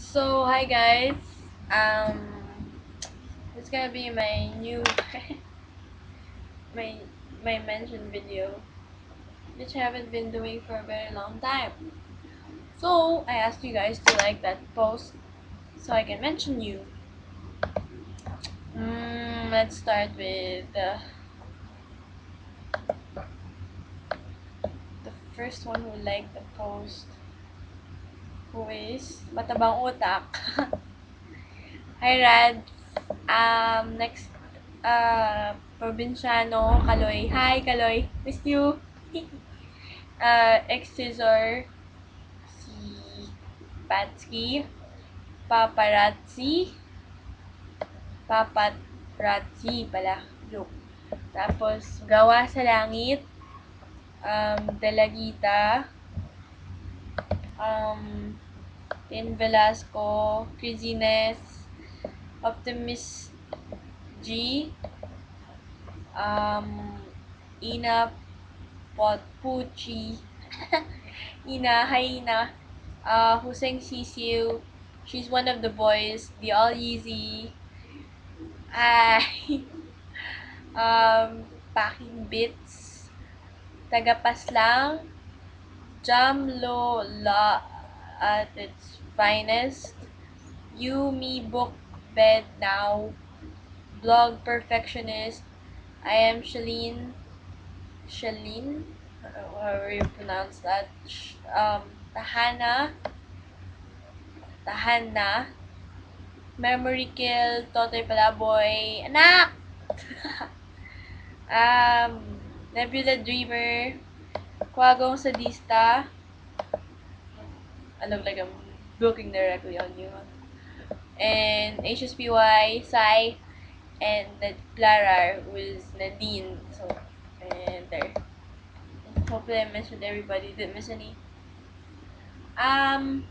So hi guys, um, it's gonna be my new my my mention video, which I haven't been doing for a very long time. So I asked you guys to like that post so I can mention you. Let's start with the first one who liked the post, who is Matabang Utak. Hi Rad. Next, Probinsyano, Kaloy. Hi Kaloy, missed you. Excisor, si Patsky, Paparazzi, Paparazzi pala, joke. Tapos, Gawa sa Langit, Dalagita, um, Tin Velasco, Craziness, Optimist G, um, Ina Potpuchi, Ina, hi Ina, Hussein Sisiu, she's one of the boys, the All Easy, hi, Packing Bits, Tagapaslang, Jamlo La at its finest, You Me Book Bed Now, Blog Perfectionist, I am Shalene, however you pronounce that, Tahana, Tahana, Memory Kill, Totoy Palaboy, Anak! Nebula Dreamer, Quagong Sadista, I look like I'm looking directly on you, and HSPY, Sai, and Clara, who is Nadine, so, and there. Hopefully I mentioned everybody, didn't miss any. Um,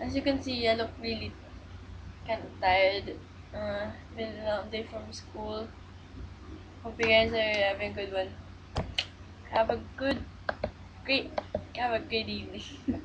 as you can see, I look really kind of tired. Been a long day from school. Hope you guys are having a good one. Have a good, great, have a great evening.